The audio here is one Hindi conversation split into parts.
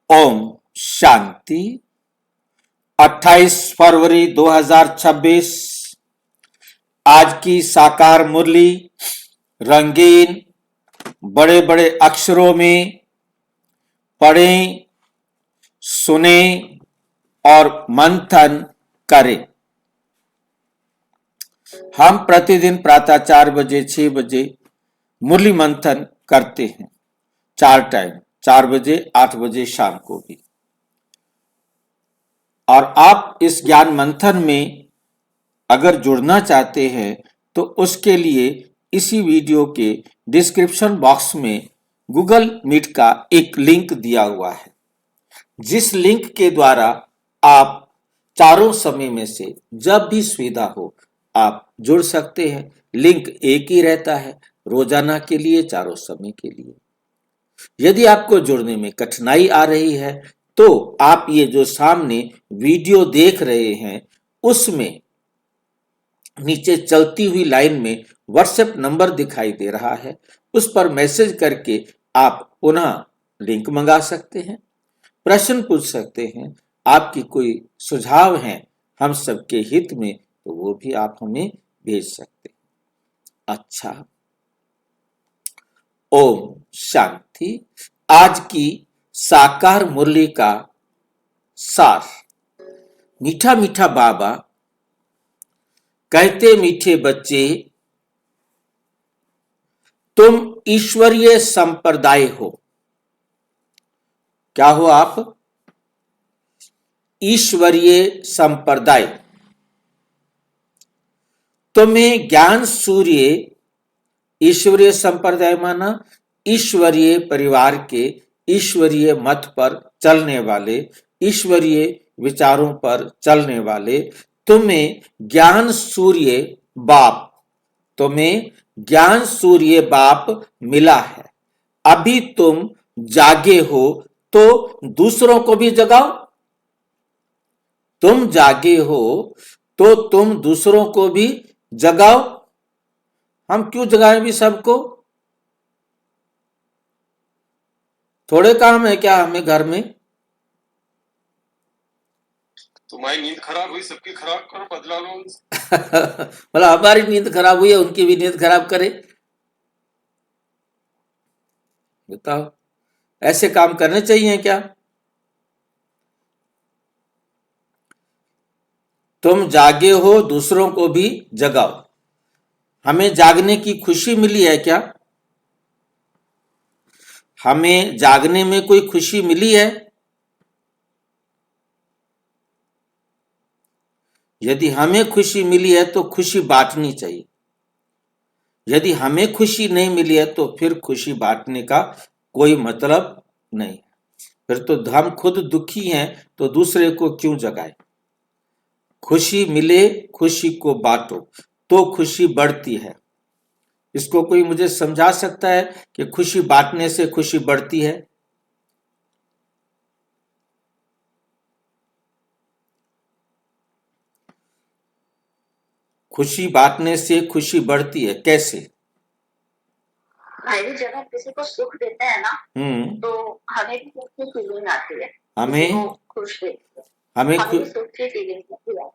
ओम शांति। 28 फरवरी 2026 आज की साकार मुरली रंगीन बड़े बड़े अक्षरों में पढ़ें, सुने और मंथन करें। हम प्रतिदिन प्रातः 4 बजे 6 बजे मुरली मंथन करते हैं। 4 टाइम, 4 बजे 8 बजे शाम को भी। और आप इस ज्ञान मंथन में अगर जुड़ना चाहते हैं तो उसके लिए इसी वीडियो के डिस्क्रिप्शन बॉक्स में गूगल मीट का एक लिंक दिया हुआ है, जिस लिंक के द्वारा आप चारों समय में से जब भी सुविधा हो आप जुड़ सकते हैं। लिंक एक ही रहता है, रोजाना के लिए, चारों समय के लिए। यदि आपको जुड़ने में कठिनाई आ रही है तो आप ये जो सामने वीडियो देख रहे हैं उसमें नीचे चलती हुई लाइन में व्हाट्सएप नंबर दिखाई दे रहा है, उस पर मैसेज करके आप पुनः लिंक मंगा सकते हैं, प्रश्न पूछ सकते हैं, आपकी कोई सुझाव है हम सबके हित में तो वो भी आप हमें भेज सकते हैं। अच्छा, ओम शांति। आज की साकार मुरली का सार। मीठा मीठा बाबा कहते, मीठे बच्चे तुम ईश्वरीय संप्रदाय हो। क्या हो आप? ईश्वरीय संप्रदाय। तुम्हें ज्ञान सूर्य, ईश्वरीय संप्रदाय माना ईश्वरीय परिवार के ईश्वरीय मत पर चलने वाले, ईश्वरीय विचारों पर चलने वाले। तुम्हें ज्ञान सूर्य बाप, तुम्हें ज्ञान सूर्य बाप मिला है। अभी तुम जागे हो तो दूसरों को भी जगाओ। तुम जागे हो तो तुम दूसरों को भी जगाओ। हम क्यों जगाएं भी सबको? थोड़े काम है क्या हमें घर में? तुम्हारी नींद खराब हुई, सबकी खराब करो, बदला लो। बोला हमारी नींद खराब हुई है, उनकी भी नींद खराब करे? बताओ, ऐसे काम करने चाहिए क्या? तुम जागे हो दूसरों को भी जगाओ। हमें जागने की खुशी मिली है क्या? हमें जागने में कोई खुशी मिली है? यदि हमें खुशी मिली है तो खुशी बांटनी चाहिए। यदि हमें खुशी नहीं मिली है तो फिर खुशी बांटने का कोई मतलब नहीं। फिर तो हम खुद दुखी हैं तो दूसरे को क्यों जगाए? खुशी मिले, खुशी को बांटो तो खुशी बढ़ती है। इसको कोई मुझे समझा सकता है कि खुशी बांटने से खुशी बढ़ती है? खुशी बांटने से खुशी बढ़ती है, कैसे? भाई जब हम किसी को सुख देते हैं ना तो हमें भी सुख की फीलिंग आती है। हमें खुश देखते हैं, हमें हमें सुख की फीलिंग आती है,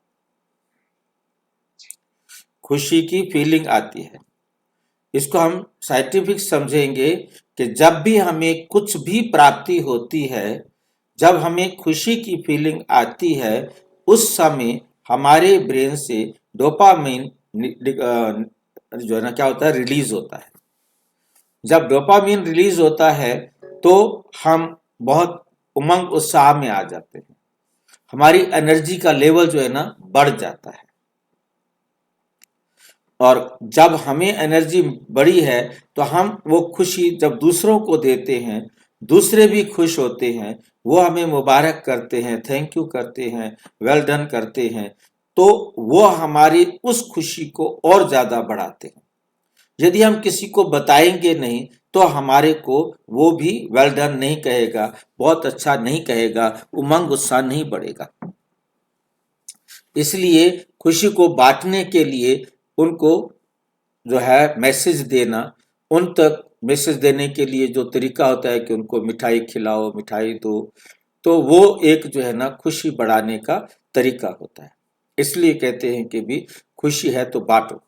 खुशी की फीलिंग आती है। इसको हम साइंटिफिक समझेंगे कि जब भी हमें कुछ भी प्राप्ति होती है, जब हमें खुशी की फीलिंग आती है, उस समय हमारे ब्रेन से डोपामिन जो है ना क्या होता है, रिलीज होता है। जब डोपामिन रिलीज होता है तो हम बहुत उमंग उत्साह में आ जाते हैं, हमारी एनर्जी का लेवल जो है ना बढ़ जाता है। और जब हमें एनर्जी बढ़ी है तो हम वो खुशी जब दूसरों को देते हैं, दूसरे भी खुश होते हैं, वो हमें मुबारक करते हैं, थैंक यू करते हैं, वेल डन करते हैं, तो वो हमारी उस खुशी को और ज्यादा बढ़ाते हैं। यदि हम किसी को बताएंगे नहीं तो हमारे को वो भी वेल डन नहीं कहेगा, बहुत अच्छा नहीं कहेगा, उमंग उत्साह नहीं बढ़ेगा। इसलिए खुशी को बांटने के लिए उनको जो है मैसेज देना, उन तक मैसेज देने के लिए जो तरीका होता है कि उनको मिठाई खिलाओ, मिठाई दो, तो वो एक जो है ना खुशी बढ़ाने का तरीका होता है। इसलिए कहते हैं कि भी खुशी है तो बांटो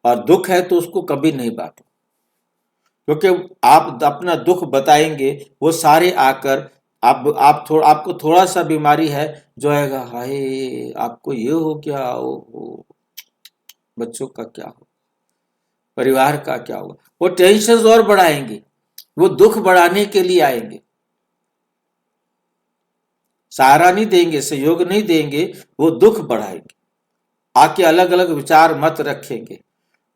और दुख है तो उसको कभी नहीं बांटो, क्योंकि आप अपना दुख बताएंगे वो सारे आकर आपको थोड़ा सा बीमारी है जो आएगा, हाय आपको ये हो गया, ओ बच्चों का क्या हो, परिवार का क्या होगा, वो टेंशन और बढ़ाएंगे, वो दुख बढ़ाने के लिए आएंगे, सहारा नहीं देंगे, सहयोग नहीं देंगे, वो दुख बढ़ाएंगे, आके अलग अलग विचार मत रखेंगे।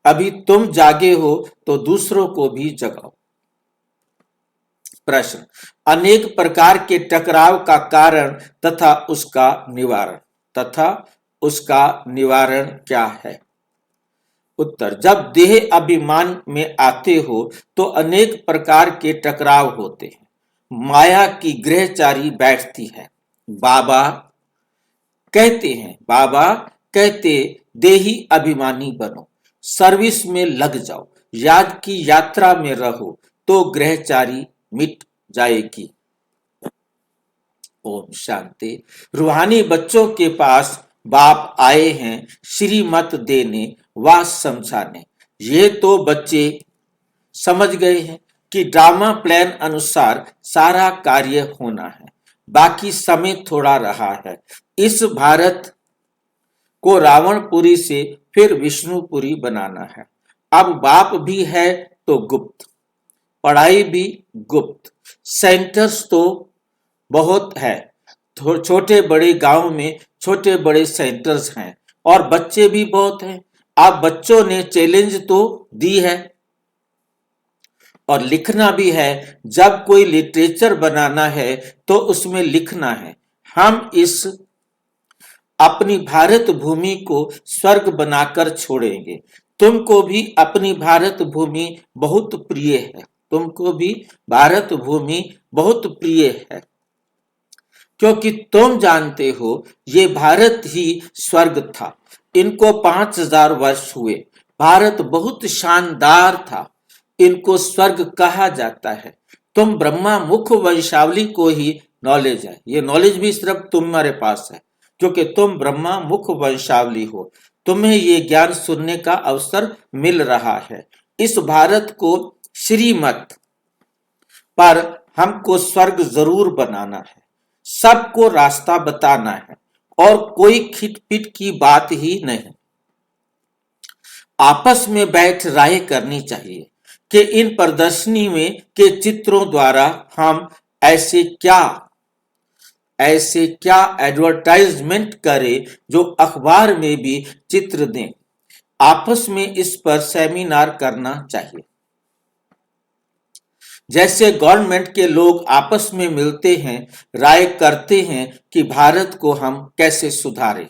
अभी तुम जागे हो तो दूसरों को भी जगाओ। प्रश्न, अनेक प्रकार के टकराव का कारण तथा उसका निवारण क्या है? उत्तर, जब देह अभिमान में आते हो तो अनेक प्रकार के टकराव होते हैं। माया की ग्रहचारी बैठती है। बाबा कहते देही अभिमानी बनो, सर्विस में लग जाओ, याद की यात्रा में रहो तो ग्रहचारी मिट जाएगी। ओम शांति। रूहानी बच्चों के पास बाप आए हैं श्रीमत देने व समझाने। ये तो बच्चे समझ गए हैं कि ड्रामा प्लान अनुसार सारा कार्य होना है, बाकी समय थोड़ा रहा है। इस भारत को रावणपुरी से फिर विष्णुपुरी बनाना है। अब बाप भी है तो गुप्त, पढ़ाई भी गुप्त, सेंटर्स तो बहुत है, छोटे बड़े गांव में छोटे बड़े सेंटर्स हैं और बच्चे भी बहुत हैं। अब बच्चों ने चैलेंज तो दी है और लिखना भी है। जब कोई लिटरेचर बनाना है तो उसमें लिखना है, हम इस अपनी भारत भूमि को स्वर्ग बनाकर छोड़ेंगे। तुमको भी अपनी भारत भूमि बहुत प्रिय है, तुमको भी भारत भूमि बहुत प्रिय है, क्योंकि तुम जानते हो ये भारत ही स्वर्ग था। इनको 5000 वर्ष हुए। भारत बहुत शानदार था, इनको स्वर्ग कहा जाता है। तुम ब्रह्मा मुख वंशावली को ही नॉलेज है, ये नॉलेज भी सिर्फ तुम्हारे पास है, क्योंकि तुम ब्रह्मा मुख वंशावली हो। तुम्हें ये ज्ञान सुनने का अवसर मिल रहा है। इस भारत को श्रीमत पर हमको स्वर्ग जरूर बनाना है, सबको रास्ता बताना है और कोई खिटपिट की बात ही नहीं। आपस में बैठ राय करनी चाहिए कि इन प्रदर्शनी में के चित्रों द्वारा हम ऐसे क्या एडवर्टाइजमेंट करें जो अखबार में भी चित्र दें। आपस में इस पर सेमिनार करना चाहिए। जैसे गवर्नमेंट के लोग आपस में मिलते हैं, राय करते हैं कि भारत को हम कैसे सुधारें।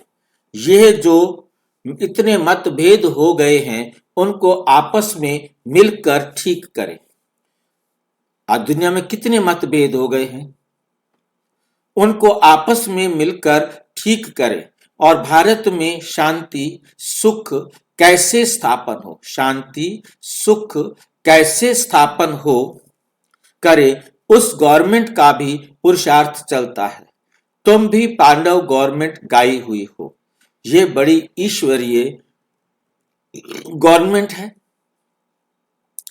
यह जो इतने मतभेद हो गए हैं उनको आपस में मिलकर ठीक करें। आज दुनिया में कितने मतभेद हो गए हैं, उनको आपस में मिलकर ठीक करें और भारत में शांति सुख कैसे स्थापन हो, शांति सुख कैसे स्थापन हो करे, उस गवर्नमेंट का भी पुरुषार्थ चलता है। तुम भी पांडव गवर्नमेंट गाई हुई हो, ये बड़ी ईश्वरीय गवर्नमेंट है।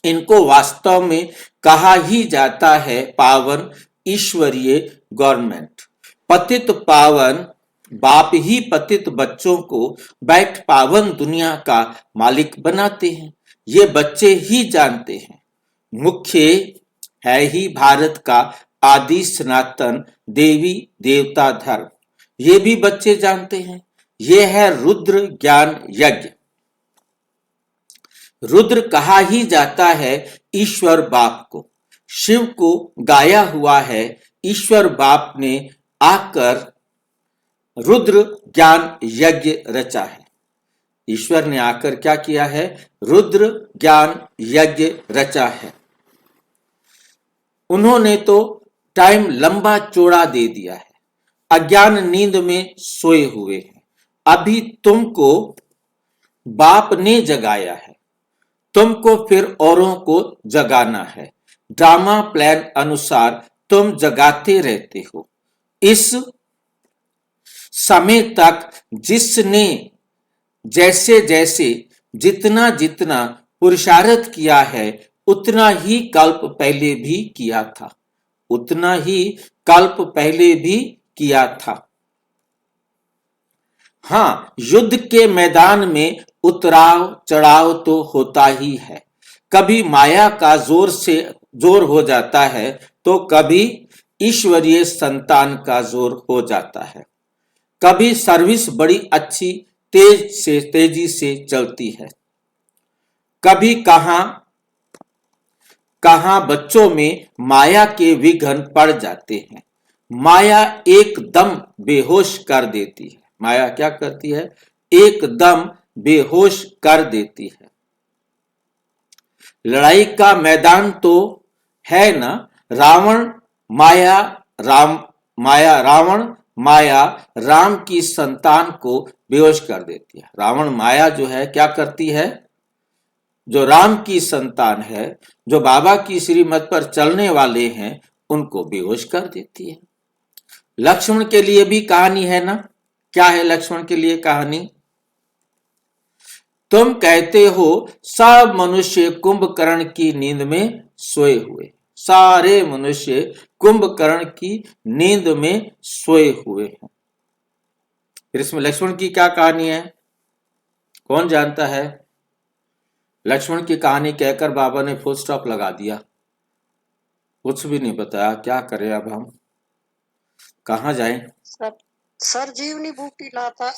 इनको वास्तव में कहा ही जाता है पावन ईश्वरीय गवर्नमेंट। पतित पावन बाप ही पतित बच्चों को बैठ पावन दुनिया का मालिक बनाते हैं। ये बच्चे ही जानते हैं। मुख्य है ही भारत का आदि सनातन देवी देवता धर्म, ये भी बच्चे जानते हैं। ये है रुद्र ज्ञान यज्ञ। रुद्र कहा ही जाता है ईश्वर बाप को। शिव को गाया हुआ है, ईश्वर बाप ने आकर रुद्र ज्ञान यज्ञ रचा है। ईश्वर ने आकर क्या किया है? रुद्र ज्ञान यज्ञ रचा है। उन्होंने तो टाइम लंबा चौड़ा दे दिया है। अज्ञान नींद में सोए हुए हैं। अभी तुमको बाप ने जगाया है, तुमको फिर औरों को जगाना है। ड्रामा प्लान अनुसार तुम जगाते रहते हो। इस समय तक जिसने जैसे जैसे जितना जितना पुरुषार्थ किया है उतना ही कल्प पहले भी किया था, उतना ही कल्प पहले भी किया था। हाँ, युद्ध के मैदान में उतराव चढ़ाव तो होता ही है। कभी माया का जोर हो जाता है तो कभी ईश्वरीय संतान का जोर हो जाता है। कभी सर्विस बड़ी अच्छी तेजी से चलती है, कभी कहां बच्चों में माया के विघ्न पड़ जाते हैं। माया एकदम बेहोश कर देती है। माया क्या करती है? एकदम बेहोश कर देती है। लड़ाई का मैदान तो है ना, रावण माया राम की संतान को बेहोश कर देती है। रावण माया जो है क्या करती है? जो राम की संतान है, जो बाबा की श्रीमत पर चलने वाले हैं, उनको बेहोश कर देती है। लक्ष्मण के लिए भी कहानी है ना। क्या है लक्ष्मण के लिए कहानी? तुम कहते हो सब मनुष्य कुंभकर्ण की नींद में सोए हुए, सारे मनुष्य कुंभकर्ण की नींद में सोए हुए हैं। फिर इसमें लक्ष्मण की क्या कहानी है? कौन जानता है? लक्ष्मण की कहानी कहकर बाबा ने फुल स्टॉप लगा दिया, कुछ भी नहीं बताया। क्या करें अब हम, कहाँ जाएं? सर जीवनी बूटी लाता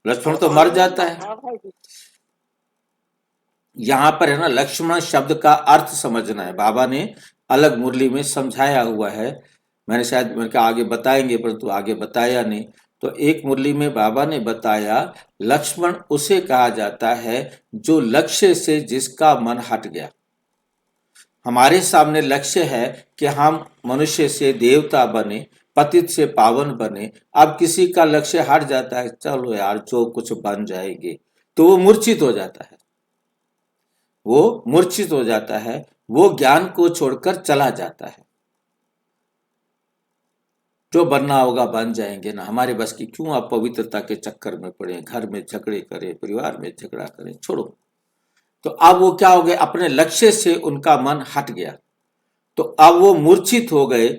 लक्ष्मण तो मर जाता है। यहां पर है ना, लक्ष्मण शब्द का अर्थ समझना है। बाबा ने अलग मुरली में समझाया हुआ है, मैंने शायद आगे बताएंगे परंतु आगे बताया नहीं। तो एक मुरली में बाबा ने बताया लक्ष्मण उसे कहा जाता है जो लक्ष्य से जिसका मन हट गया। हमारे सामने लक्ष्य है कि हम मनुष्य से देवता बने, पतित से पावन बने। अब किसी का लक्ष्य हट जाता है, चलो यार जो कुछ बन जाएंगे, तो वो मूर्छित हो जाता है। वो मूर्छित हो जाता है, वो ज्ञान को छोड़कर चला जाता है। जो बनना होगा बन जाएंगे ना, हमारे बस की क्यों आप पवित्रता के चक्कर में पड़े, घर में झगड़े करें, परिवार में झगड़ा करें, छोड़ो। तो अब वो क्या हो गए, अपने लक्ष्य से उनका मन हट गया, तो अब वो मूर्छित हो गए।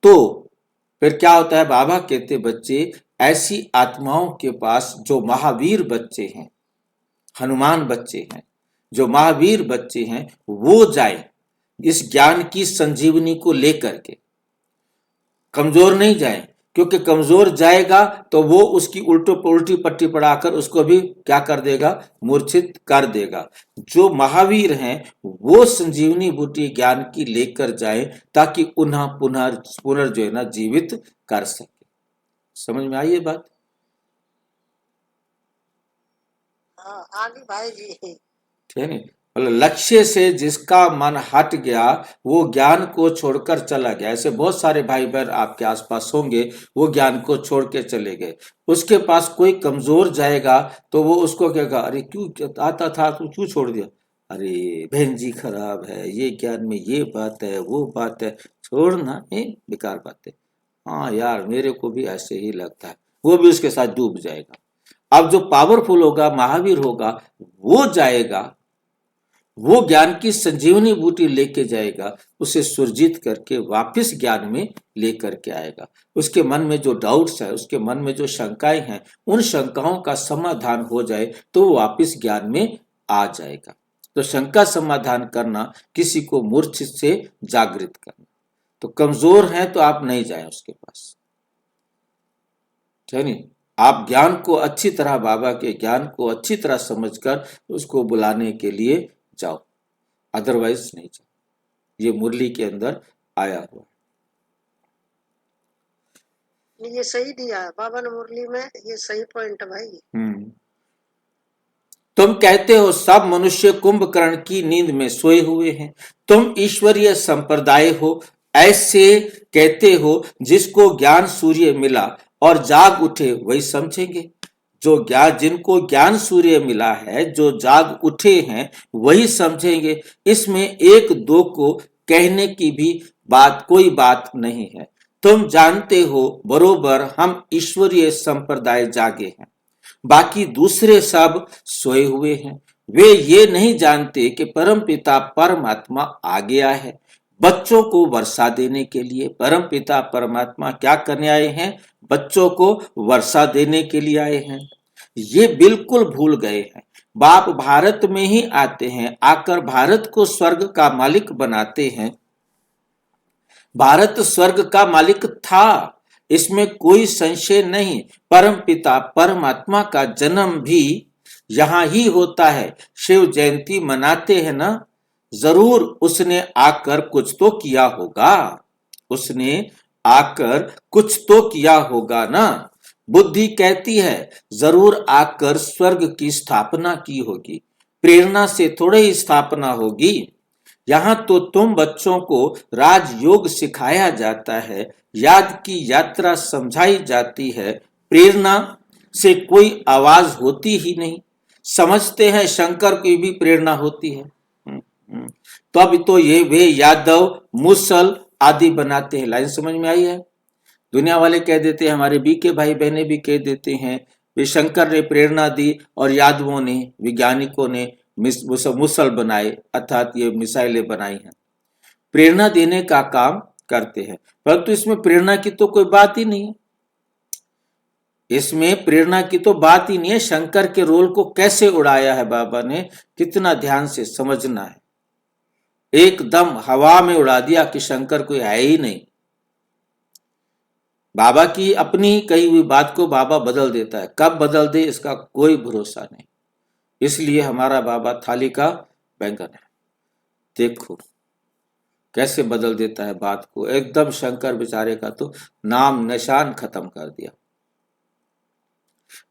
तो फिर क्या होता है? बाबा कहते बच्चे ऐसी आत्माओं के पास जो महावीर बच्चे हैं, हनुमान बच्चे हैं, जो महावीर बच्चे हैं, वो जाए इस ज्ञान की संजीवनी को लेकर के। कमजोर नहीं जाए, क्योंकि कमजोर जाएगा तो वो उसकी उल्टी पट्टी पढ़ाकर उसको भी क्या कर देगा? मूर्छित कर देगा। जो महावीर हैं वो संजीवनी बूटी ज्ञान की लेकर जाए ताकि उन्हें पुनर् जो है ना जीवित कर सके। समझ में आई ये बात? आगे भाई जी ठीक है। लक्ष्य से जिसका मन हट गया वो ज्ञान को छोड़कर चला गया। ऐसे बहुत सारे भाई बहन आपके आसपास होंगे, वो ज्ञान को छोड़ के चले गए। उसके पास कोई कमजोर जाएगा तो वो उसको कहेगा, अरे क्यों आता था तू क्यों छोड़ दिया? अरे बहन जी खराब है, ये ज्ञान में ये बात है, वो बात है, छोड़ना बेकार बात है। हाँ यार मेरे को भी ऐसे ही लगता है, वो भी उसके साथ डूब जाएगा। अब जो पावरफुल होगा, महावीर होगा, वो जाएगा, वो ज्ञान की संजीवनी बूटी लेके जाएगा, उसे सुरजित करके वापस ज्ञान में लेकर के आएगा। उसके मन में जो डाउट्स है, उसके मन में जो शंकाएं हैं, उन शंकाओं का समाधान हो जाए तो वो वापस ज्ञान में आ जाएगा। तो शंका समाधान करना, किसी को मूर्छित से जागृत करना। तो कमजोर है तो आप नहीं जाए उसके पास, ठीक नहीं। आप ज्ञान को अच्छी तरह, बाबा के ज्ञान को अच्छी तरह समझकर उसको बुलाने के लिए जाओ, अदरवाइज नहीं जाओ। ये मुरली के अंदर आया हुआ। ये सही दिया है बाबा ने मुरली में, ये सही पॉइंट है भाई। तुम कहते हो सब मनुष्य कुंभकर्ण की नींद में सोए हुए हैं, तुम ईश्वरीय संप्रदाय हो, ऐसे कहते हो जिसको ज्ञान सूर्य मिला और जाग उठे वही समझेंगे। जो जिनको ज्ञान सूर्य मिला है, जो जाग उठे हैं वही समझेंगे। इसमें एक दो को कहने की भी कोई बात नहीं है। तुम जानते हो बरोबर हम ईश्वरीय संप्रदाय जागे हैं, बाकी दूसरे सब सोए हुए हैं। वे ये नहीं जानते कि परमपिता परमात्मा आ गया है बच्चों को वर्षा देने के लिए। परमपिता परमात्मा क्या करने आए हैं? बच्चों को वर्षा देने के लिए आए हैं। ये बिल्कुल भूल गए हैं। बाप भारत में ही आते हैं, आकर भारत को स्वर्ग का मालिक बनाते हैं। भारत स्वर्ग का मालिक था, इसमें कोई संशय नहीं। परम पिता परमात्मा का जन्म भी यहां ही होता है। शिव जयंती मनाते हैं ना, जरूर उसने आकर कुछ तो किया होगा। उसने आकर कुछ तो किया होगा ना। बुद्धि कहती है जरूर आकर स्वर्ग की स्थापना की होगी। प्रेरणा से थोड़े ही स्थापना होगी। यहाँ तो तुम बच्चों को राजयोग सिखाया जाता है, याद की यात्रा समझाई जाती है। प्रेरणा से कोई आवाज होती ही नहीं। समझते हैं शंकर की भी प्रेरणा होती है। तो अब तो ये वे यादव मुसल आदि बनाते हैं। लाइन समझ में आई है? दुनिया वाले कह देते हैं, हमारे बीके भाई बहने भी कह देते हैं, वे शंकर ने प्रेरणा दी और यादवों ने, वैज्ञानिकों ने मुसल बनाए, अर्थात ये मिसाइलें बनाई हैं। प्रेरणा देने का काम करते हैं, परंतु इसमें प्रेरणा की तो कोई बात ही नहीं है। इसमें प्रेरणा की तो बात ही नहीं है। शंकर के रोल को कैसे उड़ाया है बाबा ने, कितना ध्यान से समझना है। एकदम हवा में उड़ा दिया कि शंकर कोई है ही नहीं। बाबा की अपनी कही हुई बात को बाबा बदल देता है, कब बदल दे इसका कोई भरोसा नहीं। इसलिए हमारा बाबा थाली का बैंगन है। देखो कैसे बदल देता है बात को, एकदम शंकर बेचारे का तो नाम निशान खत्म कर दिया।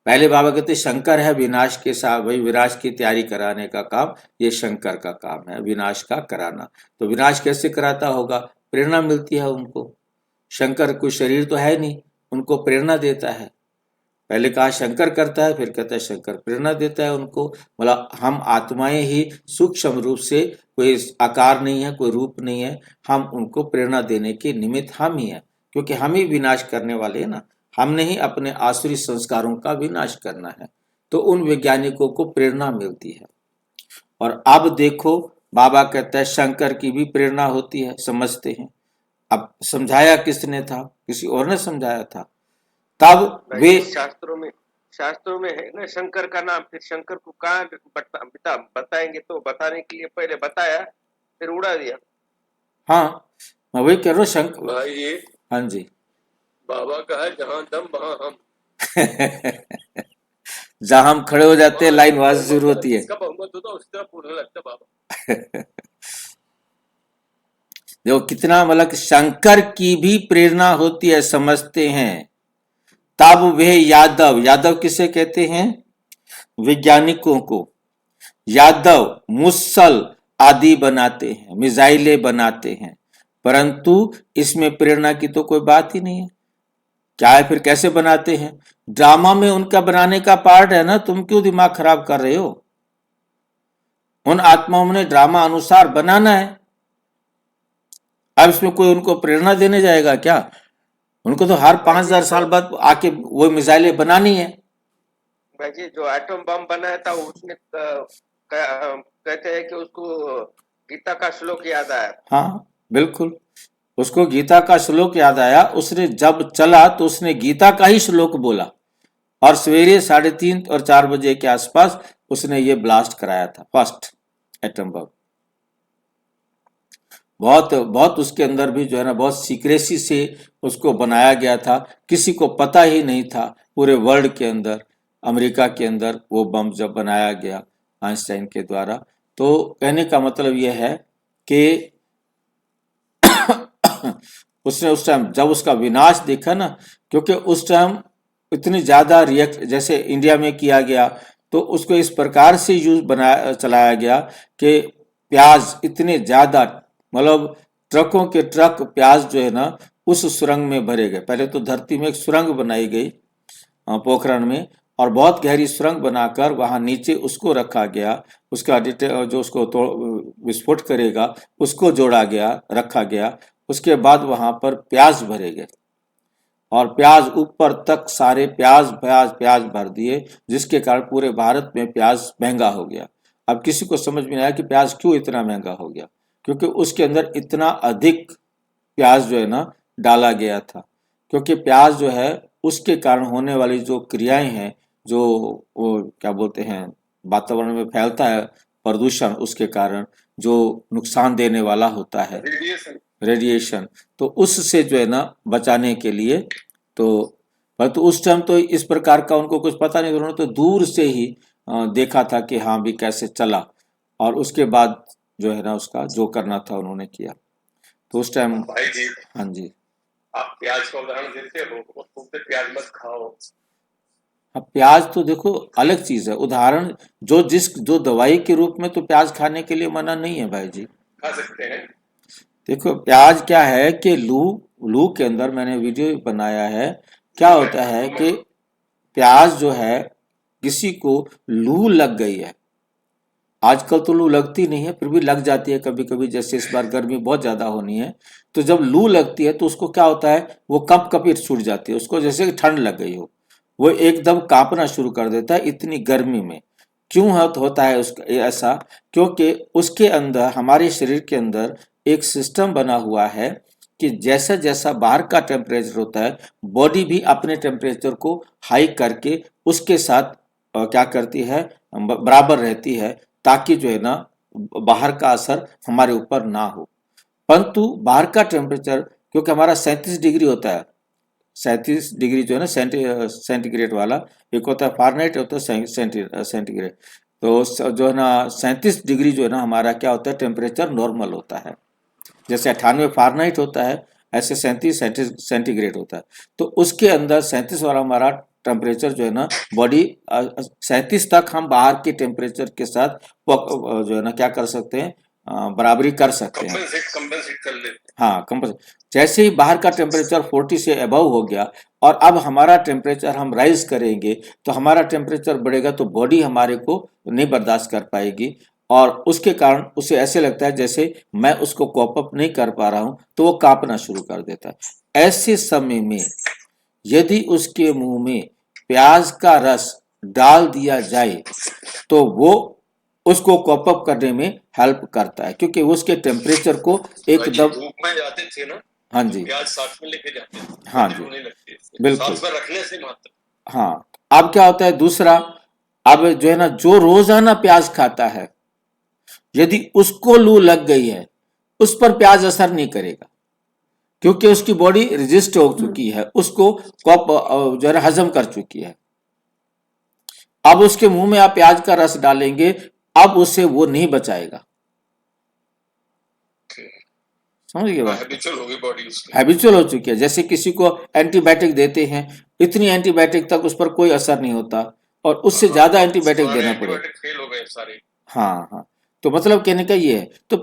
पहले बाबा कहते शंकर है विनाश के साथ, भाई विनाश की तैयारी कराने का काम ये शंकर का काम है, विनाश का कराना। तो विनाश कैसे कराता होगा? प्रेरणा मिलती है उनको। शंकर कोई शरीर तो है नहीं, उनको प्रेरणा देता है। पहले कहा शंकर करता है, फिर कहता है शंकर प्रेरणा देता है उनको। मतलब हम आत्माएं ही सूक्ष्म रूप से, कोई आकार नहीं है, कोई रूप नहीं है, हम उनको प्रेरणा देने के निमित्त हम ही हैं, क्योंकि हम ही विनाश करने वाले हैं ना। हमने ही अपने आसुरी संस्कारों का विनाश करना है। तो उन वैज्ञानिकों को प्रेरणा मिलती है। और अब देखो बाबा कहता है शंकर की भी प्रेरणा होती है, समझते हैं। अब समझाया किसने था? किसी और ने समझाया था। तब वे शास्त्रों में है ना शंकर का नाम, फिर शंकर को कहाँ बताएंगे? तो बताने के लिए पहले बताया, फिर उड़ा दिया। हाँ मैं वही कह रहा हूँ शंकर भाई ये हाँ जी बाबा का है जहाँ दम वहाँ हम। जहां हम खड़े हो जाते हैं लाइन वहां से शुरू होती है। इसका बहुमत होता उस तरह पूरा लगता बाबा। देखो कितना, मतलब शंकर की भी प्रेरणा होती है, समझते हैं। तब वे यादव, यादव किसे कहते हैं? वैज्ञानिकों को। यादव मुसल आदि बनाते हैं, मिसाइलें बनाते हैं, परंतु इसमें प्रेरणा की तो कोई बात ही नहीं है। क्या है फिर? कैसे बनाते हैं? ड्रामा में उनका बनाने का पार्ट है ना, तुम क्यों दिमाग खराब कर रहे हो? उन आत्माओं ने ड्रामा अनुसार बनाना है। अब इसमें कोई उनको प्रेरणा देने जाएगा क्या? उनको तो हर 5000 साल बाद आके वो मिसाइलें बनानी है। भाई जी जो एटम बम बनाया था उसने कहते हैं कि उसको गीता का श्लोक याद आया। हाँ बिल्कुल, उसको गीता का श्लोक याद आया। उसने जब चला तो उसने गीता का ही श्लोक बोला, और सवेरे 3:30 और 4 बजे के आसपास उसने ये ब्लास्ट कराया था, फर्स्ट एटम बम। बहुत उसके अंदर भी जो है ना, बहुत सीक्रेसी से उसको बनाया गया था। किसी को पता ही नहीं था पूरे वर्ल्ड के अंदर, अमेरिका के अंदर वो बम जब बनाया गया आइंस्टाइन के द्वारा। तो कहने का मतलब यह है कि उसने उस टाइम जब उसका विनाश देखा ना, क्योंकि उस टाइम इतनी ज्यादा रिएक्ट जैसे इंडिया में किया गया, तो उसको इस प्रकार से चलाया गया कि प्याज इतने ज्यादा, मतलब ट्रकों के ट्रक प्याज जो है ना उस सुरंग में भरे गए। पहले तो धरती में एक सुरंग बनाई गई पोखरण में, और बहुत गहरी सुरंग बनाकर वहां नीचे उसको रखा गया। उसका जो उसको विस्फोट करेगा उसको जोड़ा गया, रखा गया। उसके बाद वहां पर प्याज भरे गए, और प्याज ऊपर तक सारे प्याज प्याज प्याज भर दिए, जिसके कारण पूरे भारत में प्याज महंगा हो गया। अब किसी को समझ में नहीं आया कि प्याज क्यों इतना महंगा हो गया, क्योंकि उसके अंदर इतना अधिक प्याज जो है ना डाला गया था। क्योंकि प्याज जो है उसके कारण होने वाली जो क्रियाएं हैं, जो वो क्या बोलते हैं वातावरण में फैलता है प्रदूषण, उसके कारण जो नुकसान देने वाला होता है रेडिएशन, तो उससे जो है ना बचाने के लिए तो परंतु उस टाइम तो इस प्रकार का उनको कुछ पता नहीं, उन्होंने तो दूर से ही देखा था कि हाँ भी कैसे चला, और उसके बाद जो है ना उसका जो करना था उन्होंने किया। तो उस टाइम भाई जी, हाँ जी, आप प्याज का उदाहरण देते हो, वो बोलते प्याज मत खाओ। अब प्याज तो देखो अलग चीज है, उदाहरण जो दवाई के रूप में तो प्याज खाने के लिए मना नहीं है भाई जी। खा सकते हैं। देखो प्याज क्या है कि लू के अंदर मैंने वीडियो भी बनाया है, क्या होता है कि प्याज जो है किसी को लू लग गई है, आजकल तो लू लगती नहीं है फिर भी लग जाती है कभी कभी, जैसे इस बार गर्मी बहुत ज्यादा होनी है, तो जब लू लगती है तो उसको क्या होता है वो कपकपी छूट जाती है, उसको जैसे कि ठंड लग गई हो, वो एकदम कांपना शुरू कर देता है इतनी गर्मी में। क्यों होता है उसका ऐसा, क्योंकि उसके अंदर हमारे शरीर के अंदर एक सिस्टम बना हुआ है कि जैसा जैसा बाहर का टेम्परेचर होता है बॉडी भी अपने टेम्परेचर को हाई करके उसके साथ क्या करती है बराबर रहती है, ताकि जो है ना बाहर का असर हमारे ऊपर ना हो। परंतु बाहर का टेम्परेचर क्योंकि हमारा 37 डिग्री होता है, 37 डिग्री जो है ना सेंटीग्रेड वाला, एक होता है फारेनहाइट, होता है सेंटीग्रेड, तो जो है ना 37 डिग्री जो है ना हमारा क्या होता है टेम्परेचर नॉर्मल होता है, जैसे 98 फारेनहाइट होता है ऐसे 37 सेंटीग्रेड होता है। तो उसके अंदर 37 वाला हमारा टेम्परेचर जो है ना बॉडी 37 तक हम बाहर के टेम्परेचर के साथ जो है ना क्या कर सकते हैं बराबरी कर सकते हैं, कंपेंसेट कर लेते हैं। हाँ कंपेंसेट। जैसे ही बाहर का टेम्परेचर 40 से अबव हो गया और अब हमारा टेम्परेचर हम राइज करेंगे तो हमारा टेम्परेचर बढ़ेगा, तो बॉडी हमारे को नहीं बर्दाश्त कर पाएगी और उसके कारण उसे ऐसे लगता है जैसे मैं उसको कॉप अप नहीं कर पा रहा हूं, तो वो कांपना शुरू कर देता है। ऐसे समय में यदि उसके मुंह में प्याज का रस डाल दिया जाए तो वो उसको कॉप अप करने में हेल्प करता है, क्योंकि उसके टेम्परेचर को एकदम धूप में जाते थे ना, हाँ जी प्याज साथ में लेके जाते थे, हाँ जी होने लगती है बिल्कुल साथ में रखने से मात्र। हाँ। अब क्या होता है दूसरा, अब जो है ना जो रोजाना प्याज खाता है यदि उसको लू लग गई है उस पर प्याज असर नहीं करेगा, क्योंकि उसकी बॉडी रेजिस्ट हो चुकी है, उसको कॉप जो है हजम कर चुकी है। अब उसके मुंह में आप प्याज का रस डालेंगे, अब उसे वो नहीं बचाएगा, समझ गए बात? हैबिचुअल हो गई बॉडी उसकी, हैबिचुअल हो चुकी है। जैसे किसी को एंटीबायोटिक देते हैं, इतनी एंटीबायोटिक तक उस पर कोई असर नहीं होता और उससे ज्यादा एंटीबायोटिक देना पड़ेगा। फेल हो गए सारे। हाँ हाँ, तो मतलब कहने का ये है, तो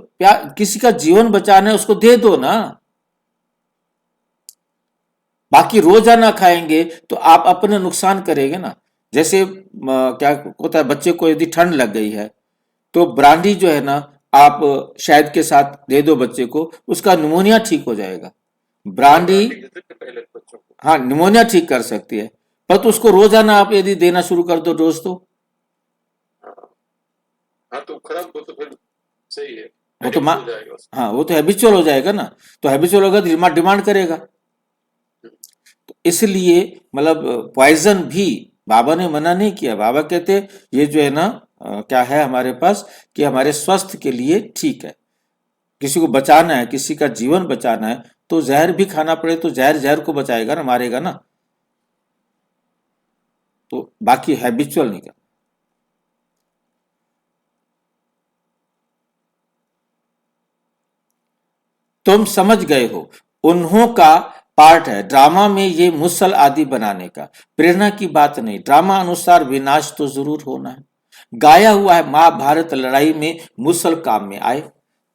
किसी का जीवन बचाना है उसको दे दो ना, बाकी रोजाना खाएंगे तो आप अपने नुकसान करेंगे ना। जैसे क्या होता है बच्चे को यदि ठंड लग गई है तो ब्रांडी जो है ना आप शहद के साथ दे दो बच्चे को, उसका निमोनिया ठीक हो जाएगा। ब्रांडी पहले बच्चों को, हाँ निमोनिया ठीक कर सकती है, पर तो उसको रोजाना आप यदि देना शुरू कर दो डोज तो हाँ तो खराब हो, तो फिर सही है वो तो हो जाएगा उसका। हाँ वो तो हैबिचुअल हो जाएगा ना, तो हैबिचुअल होगा तो डिमांड करेगा। तो इसलिए मतलब पॉइजन भी बाबा ने मना नहीं किया, बाबा कहते ये जो है ना क्या है हमारे पास कि हमारे स्वास्थ्य के लिए ठीक है, किसी को बचाना है, किसी का जीवन बचाना है तो जहर भी खाना पड़े तो जहर को बचाएगा ना, मारेगा ना, तो बाकी हैबिचुअल नहीं करना। तुम समझ गए हो, उन्हों का पार्ट है ड्रामा में ये मुसल आदि बनाने का, प्रेरणा की बात नहीं। ड्रामा अनुसार विनाश तो जरूर होना है, गाया हुआ है महाभारत लड़ाई में मुसल काम में आए,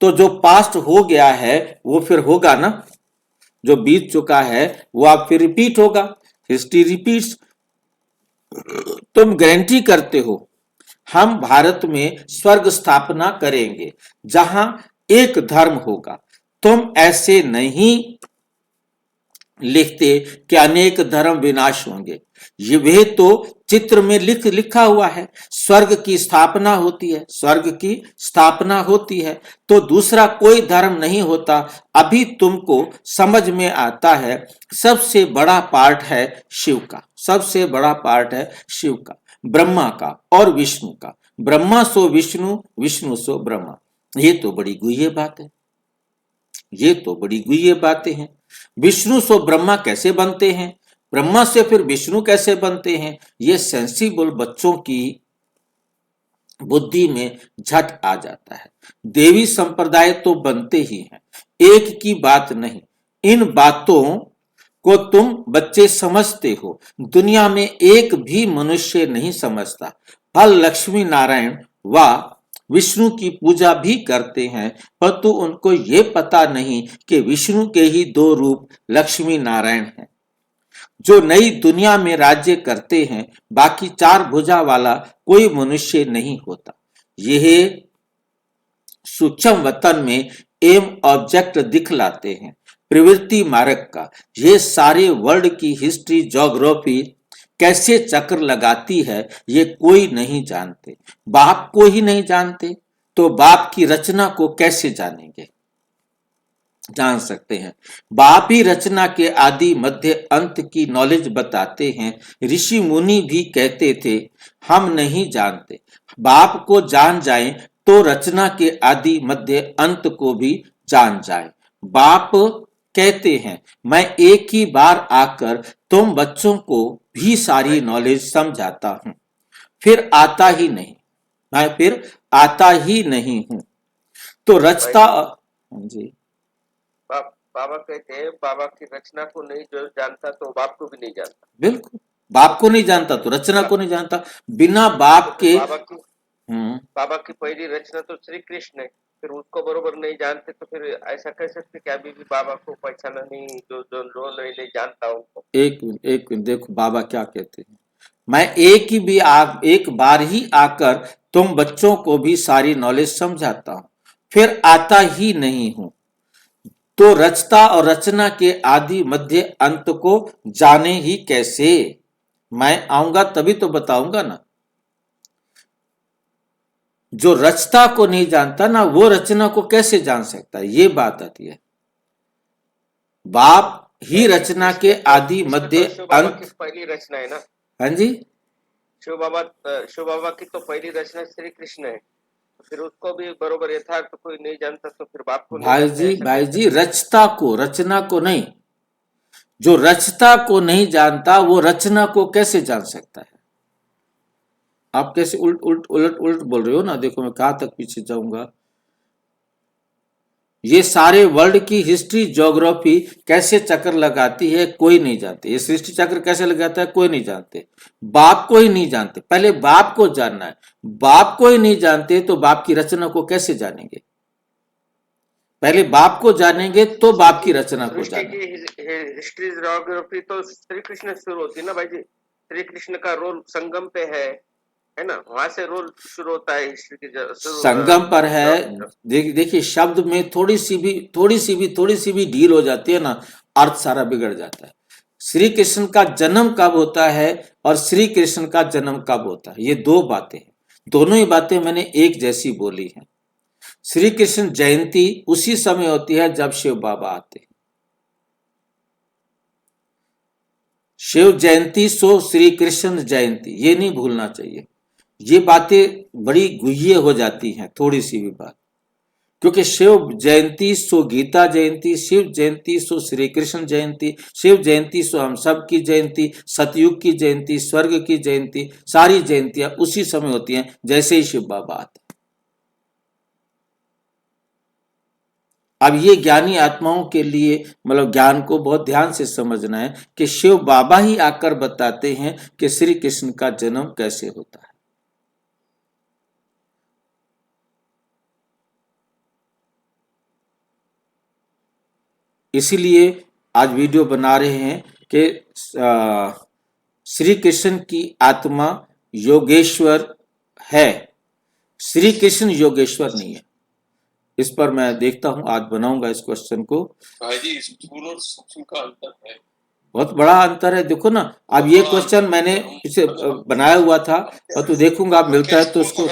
तो जो पास्ट हो गया है वो फिर होगा ना, जो बीत चुका है वो आप फिर रिपीट होगा, हिस्ट्री रिपीट्स। तुम गारंटी करते हो हम भारत में स्वर्ग स्थापना करेंगे जहां एक धर्म होगा, तुम ऐसे नहीं लिखते कि अनेक धर्म विनाश होंगे। ये वे तो चित्र में लिखा हुआ है, स्वर्ग की स्थापना होती है, स्वर्ग की स्थापना होती है, तो दूसरा कोई धर्म नहीं होता। अभी तुमको समझ में आता है, सबसे बड़ा पार्ट है शिव का, सबसे बड़ा पार्ट है शिव का, ब्रह्मा का और विष्णु का। ब्रह्मा सो विष्णु, विष्णु सो ब्रह्मा। ये तो बड़ी गुह्य बात है, ये तो बड़ी गुह्य बातें हैं। विष्णु सो ब्रह्मा कैसे बनते हैं, ब्रह्मा से फिर विष्णु कैसे बनते हैं, ये सेंसिबल बच्चों की बुद्धि में झट आ जाता है। देवी संप्रदाय तो बनते ही हैं, एक की बात नहीं। इन बातों को तुम बच्चे समझते हो, दुनिया में एक भी मनुष्य नहीं समझता। फल लक्ष्मी नारायण व विष्णु की पूजा भी करते हैं, परंतु उनको ये पता नहीं कि विष्णु के ही दो रूप लक्ष्मी नारायण हैं, जो नई दुनिया में राज्य करते हैं। बाकी चार भुजा वाला कोई मनुष्य नहीं होता। यह सूक्ष्म वतन में एम ऑब्जेक्ट दिखलाते हैं प्रवृत्ति मार्ग का। ये सारे वर्ल्ड की हिस्ट्री ज्योग्राफी कैसे चक्र लगाती है ये कोई नहीं जानते। बाप को ही नहीं जानते तो बाप की रचना को कैसे जानेंगे, जान सकते हैं। बाप ही रचना के आदि मध्य अंत की नॉलेज बताते हैं। ऋषि मुनि भी कहते थे हम नहीं जानते। बाप को जान जाएं तो रचना के आदि मध्य अंत को भी जान जाएं। बाप कहते हैं मैं एक ही बार आकर तुम बच्चों को भी सारी नॉलेज समझाता हूं, फिर आता ही नहीं, मैं फिर आता ही नहीं हूं। तो रचता जी बाबा कहते हैं बाबा की रचना को नहीं जो जानता तो बाप को भी नहीं जानता। बिल्कुल, बाप को नहीं जानता तो रचना को नहीं जानता। बिना बाप के बाबा की पहली रचना तो श्री कृष्ण है, फिर उसको बरोबर नहीं जानते तो फिर ऐसा कह सकते कि अभी भी बाबा को पहचाना नहीं, जो नहीं जानता उनको। एक मिनट देखो बाबा क्या कहते हैं। मैं एक बार ही आकर तुम बच्चों को भी सारी नॉलेज समझाता हूं, फिर आता ही नहीं हूं। तो रचता और रचना के आदि मध्य अंत को जाने ही कैसे। मैं आऊंगा तभी तो बताऊंगा ना। जो रचता को नहीं जानता ना वो रचना को कैसे जान सकता है, ये बात आती है। बाप ही रचना के आदि मध्य अंत पहली रचना है ना। हाँ जी, शिव बाबा की तो पहली रचना श्री कृष्ण है, फिर उसको भी बरोबर यथार्थ तो कोई नहीं जानता तो फिर बाप को भाई जी रचता को, रचना को नहीं। जो रचता को नहीं जानता वो रचना को कैसे जान सकता है। आप कैसे उलट बोल रहे हो ना। देखो मैं कहां तक पीछे जाऊंगा। ये सारे वर्ल्ड की हिस्ट्री ज्योग्राफी कैसे चक्कर लगाती है कोई नहीं जानते। ये सृष्टि चक्र कैसे लगाता है कोई नहीं जानते। बाप को ही नहीं जानते। पहले बाप को जानना है। बाप को ही नहीं जानते तो बाप की रचना को कैसे जानेंगे। पहले बाप को जानेंगे तो बाप की रचना को जानेंगे। हिस्ट्री ज्योग्राफी तो श्री कृष्ण शुरू होती है ना भाई जी। श्री कृष्ण का रोल संगम पे है ना, वहां से रोल शुरू होता है हिस्ट्री की। संगम पर है। देखिए शब्द में थोड़ी सी भी ढील हो जाती है ना, अर्थ सारा बिगड़ जाता है। श्री कृष्ण का जन्म कब होता है और श्री कृष्ण का जन्म कब होता है, ये दो बातें हैं। दोनों ही बातें मैंने एक जैसी बोली हैं। श्री कृष्ण जयंती उसी समय होती है जब शिव बाबा आते हैं। शिव जयंती सो श्री कृष्ण जयंती, ये नहीं भूलना चाहिए। ये बातें बड़ी गुह्य हो जाती हैं थोड़ी सी भी बात, क्योंकि शिव जयंती सो गीता जयंती, शिव जयंती सो श्री कृष्ण जयंती, शिव जयंती सो हम सब की जयंती, सतयुग की जयंती, स्वर्ग की जयंती, सारी जयंतियां उसी समय होती हैं जैसे ही शिव बाबा आते हैं। अब ये ज्ञानी आत्माओं के लिए मतलब ज्ञान को बहुत ध्यान से समझना है कि शिव बाबा ही आकर बताते हैं कि श्री कृष्ण का जन्म कैसे होता है। इसीलिए आज वीडियो बना रहे हैं कि श्री कृष्ण की आत्मा योगेश्वर है, श्री कृष्ण योगेश्वर नहीं है। इस पर मैं देखता हूँ, आज बनाऊंगा इस क्वेश्चन को। भाई जी स्थूल और सूक्ष्म का अंतर है। बहुत बड़ा अंतर है, देखो ना। अब ये क्वेश्चन मैंने इसे बनाया हुआ था और तो देखूंगा अब मिलता है तो उसको,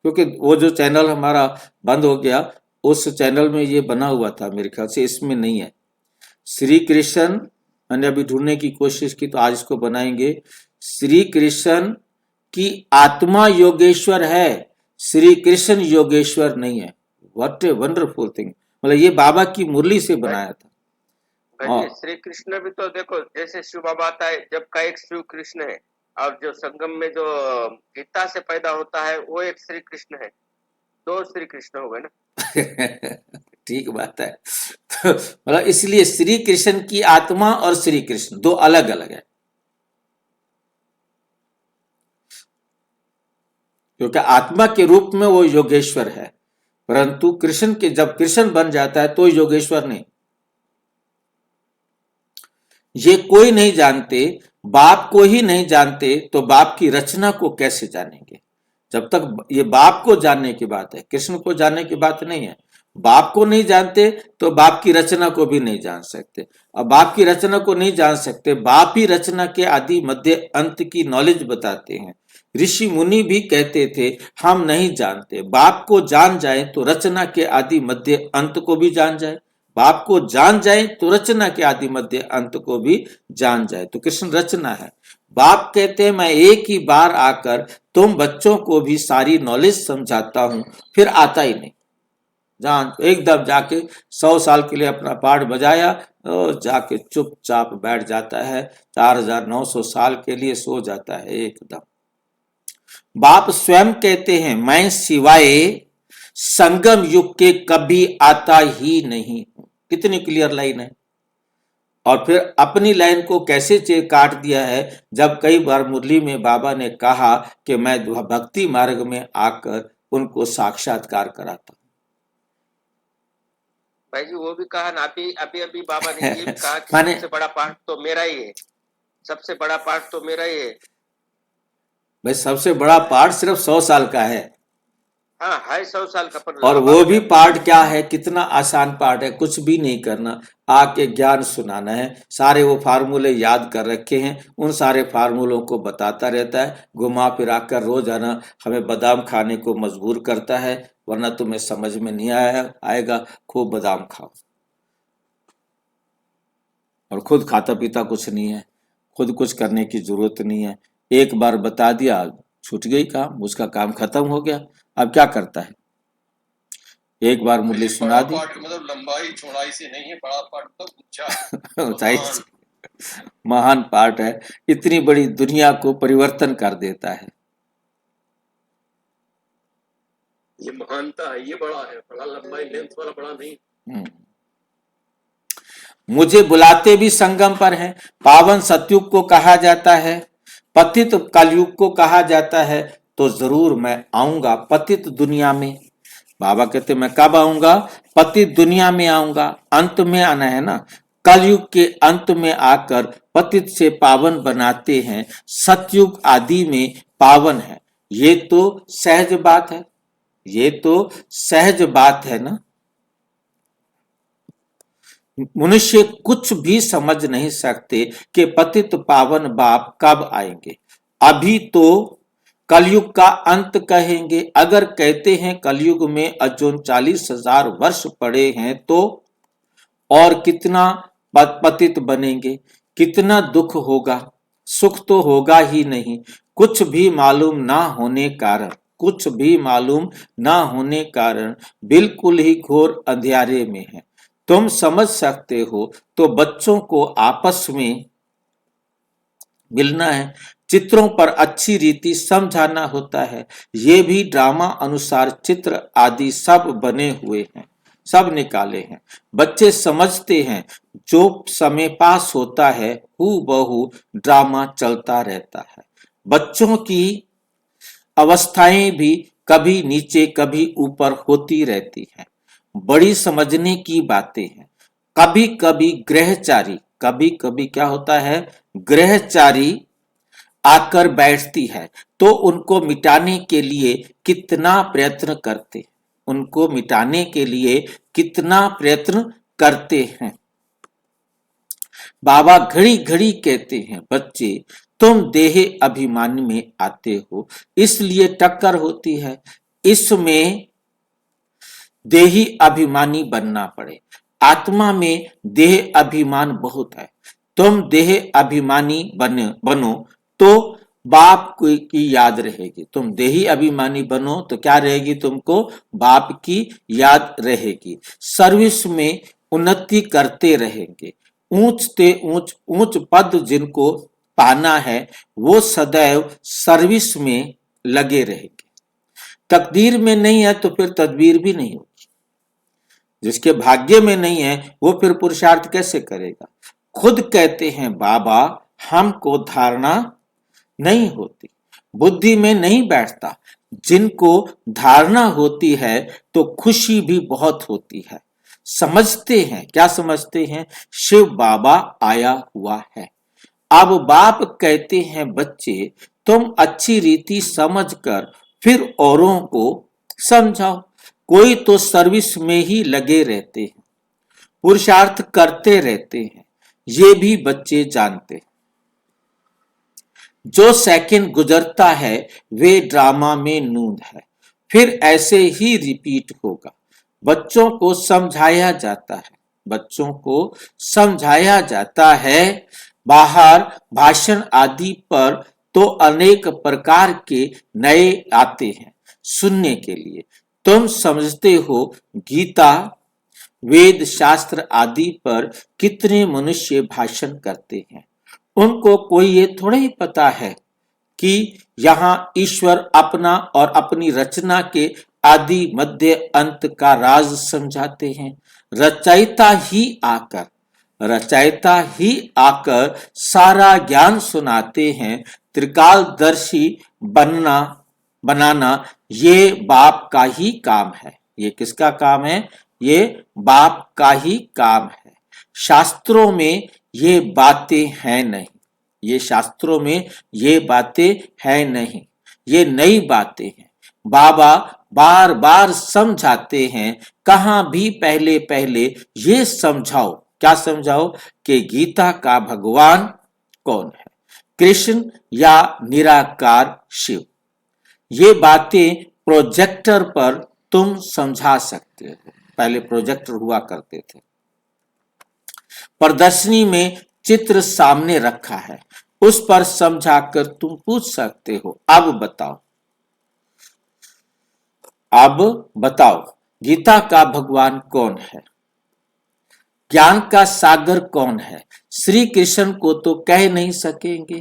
क्योंकि वो जो चैनल हमारा बंद हो गया उस चैनल में ये बना हुआ था, मेरे ख्याल से इसमें नहीं है। श्री कृष्ण मैंने अभी ढूंढने की कोशिश की तो आज इसको बनाएंगे। श्री कृष्ण की आत्मा योगेश्वर है, श्री कृष्ण योगेश्वर नहीं है। व्हाट ए वंडरफुल थिंग, मतलब ये बाबा की मुरली से बनाया था। भाई श्री कृष्ण भी तो देखो, जैसे शिव बाबा आता है, जब का एक शिव कृष्ण है, और जो संगम में जो गीता से पैदा होता है वो एक श्री कृष्ण है, दो श्री कृष्ण हो गए ना। ठीक बात है। तो मतलब इसलिए श्री कृष्ण की आत्मा और श्री कृष्ण दो अलग अलग है, क्योंकि आत्मा के रूप में वो योगेश्वर है, परंतु कृष्ण के जब कृष्ण बन जाता है तो योगेश्वर नहीं। ये कोई नहीं जानते, बाप को ही नहीं जानते तो बाप की रचना को कैसे जानेंगे। जब तक ये बाप को जानने की बात है, कृष्ण को जानने की बात नहीं है। बाप को नहीं जानते तो बाप की रचना को भी नहीं जान सकते, और बाप की रचना को नहीं जान सकते, बाप ही रचना के आदि मध्य अंत की नॉलेज बताते हैं। ऋषि मुनि भी कहते थे हम नहीं जानते, बाप को जान जाए तो रचना के आदि मध्य अंत को भी जान जाए, बाप को जान जाए तो रचना के आदि मध्य अंत को भी जान जाए। तो कृष्ण रचना है। बाप कहते हैं मैं एक ही बार आकर तुम बच्चों को भी सारी नॉलेज समझाता हूं, फिर आता ही नहीं। जान एकदम जाके 100 साल के लिए अपना पाठ बजाया और जाके चुपचाप बैठ जाता है, 4900 साल के लिए सो जाता है एकदम। बाप स्वयं कहते हैं मैं सिवाय संगम युग के कभी आता ही नहीं हूं। कितनी क्लियर लाइन है। और फिर अपनी लाइन को कैसे काट दिया है, जब कई बार मुरली में बाबा ने कहा कि मैं भक्ति मार्ग में आकर उनको साक्षात्कार कराता। भाई जी वो भी कहा ना, अभी बाबा ने ये भी कहा कि माने सबसे बड़ा पाठ तो मेरा ही है, सबसे बड़ा पाठ तो मेरा ही है। भाई सबसे बड़ा पाठ सिर्फ 100 साल का है। हाँ है 100 साल का, पर और वो भी पाठ क्या है, कितना आसान पाठ है, कुछ भी नहीं करना, आके ज्ञान सुनाना है। सारे वो फार्मूले याद कर रखे हैं, उन सारे फार्मूलों को बताता रहता है, घुमा फिरा कर रोजाना हमें बादाम खाने को मजबूर करता है, वरना तुम्हें समझ में नहीं आएगा। खूब बादाम खाओ, और खुद खाता पीता कुछ नहीं है, खुद कुछ करने की जरूरत नहीं है। एक बार बता दिया छूट गई काम, उसका काम खत्म हो गया। अब क्या करता है, एक बार मुरली सुना दी, मतलब लंबाई चौड़ाई से नहीं है, बड़ा पाठ मतलब ऊंचाई महान पाठ है, इतनी बड़ी दुनिया को परिवर्तन कर देता है। ये महानता है, ये बड़ा है, बड़ा लंबाई लेंथ वाला बड़ा नहीं। मुझे बुलाते भी संगम पर हैं, पावन सतयुग को कहा जाता है, पतित कलयुग को कहा जाता है, तो जरूर मैं आऊंगा पतित दुनिया में। बाबा कहते मैं कब आऊंगा, पतित दुनिया में आऊंगा। अंत में आना है ना, कलयुग के अंत में आकर पतित से पावन बनाते हैं, सतयुग आदि में पावन है। ये तो सहज बात है, ये तो सहज बात है ना। मनुष्य कुछ भी समझ नहीं सकते कि पतित पावन बाप कब आएंगे। अभी तो कलयुग का अंत कहेंगे। अगर कहते हैं कलयुग में अजून 40,000 वर्ष पड़े हैं तो और कितना पतित बनेंगे, कितना दुख होगा, सुख तो होगा ही नहीं। कुछ भी मालूम ना होने कारण, कुछ भी मालूम ना होने कारण बिल्कुल ही घोर अंधियारे में है। तुम समझ सकते हो तो बच्चों को आपस में मिलना है, चित्रों पर अच्छी रीति समझाना होता है। ये भी ड्रामा अनुसार चित्र आदि सब बने हुए हैं, सब निकाले हैं। बच्चे समझते हैं, जो समय पास होता है हूबहू ड्रामा चलता रहता है। बच्चों की अवस्थाएं भी कभी नीचे कभी ऊपर होती रहती हैं। बड़ी समझने की बातें हैं। कभी कभी ग्रहचारी, कभी कभी क्या होता है, ग्रहचारी आकर बैठती है तो उनको मिटाने के लिए कितना प्रयत्न करते। उनको मिटाने के लिए कितना प्रयत्न करते हैं। बाबा घड़ी घड़ी कहते हैं, बच्चे तुम देह अभिमान में आते हो, इसलिए टक्कर होती है। इसमें देही अभिमानी बनना पड़े। आत्मा में देह अभिमान बहुत है। तुम देह अभिमानी बनो तो बाप की याद रहेगी। तुम देही अभिमानी बनो तो क्या रहेगी? तुमको बाप की याद रहेगी। सर्विस में उन्नति करते रहेंगे। ऊंच पद जिनको पाना है वो सदैव सर्विस में लगे रहेंगे। तकदीर में नहीं है तो फिर तदबीर भी नहीं होगी। जिसके भाग्य में नहीं है वो फिर पुरुषार्थ कैसे करेगा? खुद कहते हैं बाबा हमको धारणा नहीं होती, बुद्धि में नहीं बैठता। जिनको धारणा होती है तो खुशी भी बहुत होती है। समझते हैं, क्या समझते हैं? शिव बाबा आया हुआ है। अब बाप कहते हैं बच्चे तुम अच्छी रीति समझकर फिर औरों को समझाओ। कोई तो सर्विस में ही लगे रहते हैं, पुरुषार्थ करते रहते हैं, ये भी बच्चे जानते हैं। जो सेकंड गुजरता है वे ड्रामा में नूंद है, फिर ऐसे ही रिपीट होगा। बच्चों को समझाया जाता है, बच्चों को समझाया जाता है। बाहर भाषण आदि पर तो अनेक प्रकार के नए आते हैं सुनने के लिए। तुम समझते हो गीता, वेद शास्त्र आदि पर कितने मनुष्य भाषण करते हैं। उनको कोई ये थोड़ा ही पता है कि यहाँ ईश्वर अपना और अपनी रचना के आदि मध्य अंत का राज समझाते हैं। रचयिता ही आकर सारा ज्ञान सुनाते हैं। त्रिकालदर्शी बनाना ये बाप का ही काम है। ये किसका काम है? ये बाप का ही काम है। शास्त्रों में ये बातें हैं नहीं, ये शास्त्रों में ये बातें हैं नहीं, ये नई बातें हैं। बाबा बार बार समझाते हैं। कहां भी पहले पहले ये समझाओ, क्या समझाओ? कि गीता का भगवान कौन है, कृष्ण या निराकार शिव। ये बातें प्रोजेक्टर पर तुम समझा सकते हो। पहले प्रोजेक्टर हुआ करते थे। प्रदर्शनी में चित्र सामने रखा है, उस पर समझाकर तुम पूछ सकते हो अब बताओ गीता का भगवान कौन है, ज्ञान का सागर कौन है? श्री कृष्ण को तो कह नहीं सकेंगे।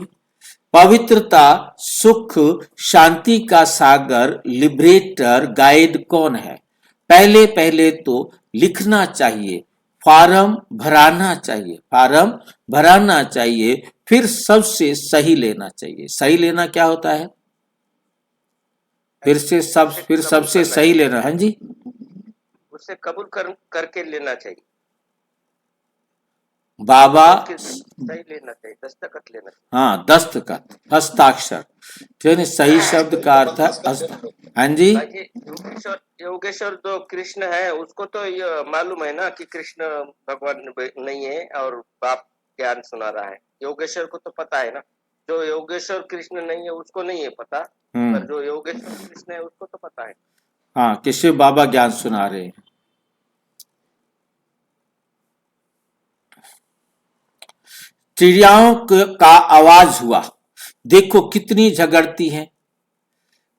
पवित्रता, सुख, शांति का सागर, लिबरेटर, गाइड कौन है? पहले पहले तो लिखना चाहिए, फॉर्म भराना चाहिए, फिर सबसे सही लेना चाहिए। सही लेना क्या होता है? फिर सबसे सही लेना। हाँ जी, उससे कबूल करके लेना चाहिए। बाबा सही लेना चाहिए, दस्तखत लेना चाहिए। हाँ, दस्तखत, हस्ताक्षर। सही शब्द का अर्थ है हाँ जी, योगेश्वर जो कृष्ण है उसको तो ये मालूम है ना कि कृष्ण भगवान नहीं है और बाप ज्ञान सुना रहा है। योगेश्वर को तो पता है ना। जो योगेश्वर कृष्ण नहीं है उसको नहीं है पता, पर जो योगेश्वर कृष्ण है उसको तो पता है। हाँ, कि शिव बाबा ज्ञान सुना रहे हैं। चिड़ियाओं का आवाज हुआ, देखो कितनी झगड़ती हैं।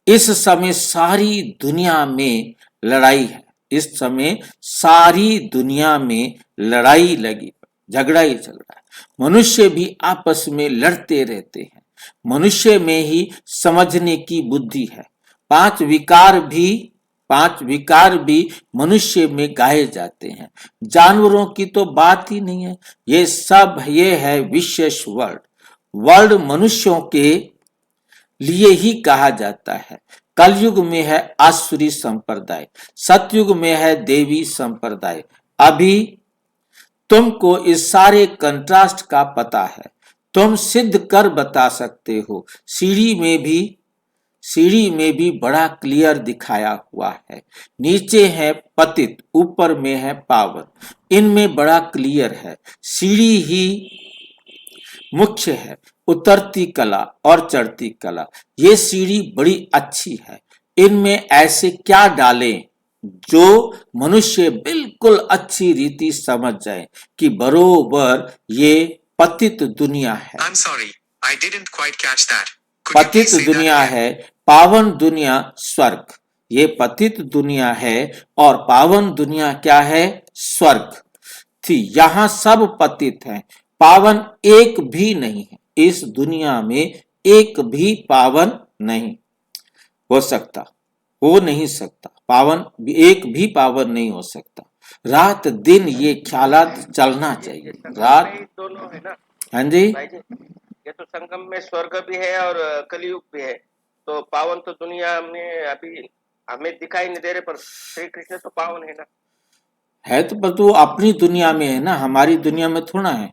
इस समय सारी दुनिया में लड़ाई है। इस समय सारी दुनिया में लड़ाई लगी, झगड़ा ही चल रहा है। मनुष्य भी आपस में लड़ते रहते हैं। मनुष्य में ही समझने की बुद्धि है। पांच विकार भी मनुष्य में गाए जाते हैं। जानवरों की तो बात ही नहीं है। ये है विशेष वर्ल्ड मनुष्यों के लिए ही कहा जाता है। कलयुग में है आसुरी संप्रदाय, सतयुग में है देवी संप्रदाय। अभी तुमको इस सारे कंट्रास्ट का पता है। तुम सिद्ध कर बता सकते हो। सीढ़ी में भी बड़ा क्लियर दिखाया हुआ है। नीचे है पतित, ऊपर में है पावन, इनमें बड़ा क्लियर है। सीढ़ी ही मुख्य है, उतरती कला और चढ़ती कला। ये सीढ़ी बड़ी अच्छी है। इनमें ऐसे क्या डालें जो मनुष्य बिल्कुल अच्छी रीति समझ जाए कि बरोबर ये पतित दुनिया है। I'm sorry, I didn't quite catch that. Could you पतित please say that दुनिया again? है, पावन दुनिया स्वर्ग। ये पतित दुनिया है और पावन दुनिया क्या है? स्वर्ग थी। यहाँ सब पतित हैं, पावन एक भी नहीं है। इस दुनिया में एक भी पावन नहीं हो सकता, हो नहीं सकता। पावन एक भी पावन नहीं हो सकता। रात दिन ये ख्यालात चलना चाहिए। रात, दोनों है ना हाँ जी, भाई जी, ये तो संगम में स्वर्ग भी है और कलयुग भी है। तो पावन तो दुनिया में अभी हमें दिखाई नहीं दे रहे, पर श्री कृष्ण तो पावन है ना। है तो, पर तो अपनी दुनिया में है ना, हमारी दुनिया में थोड़ा है।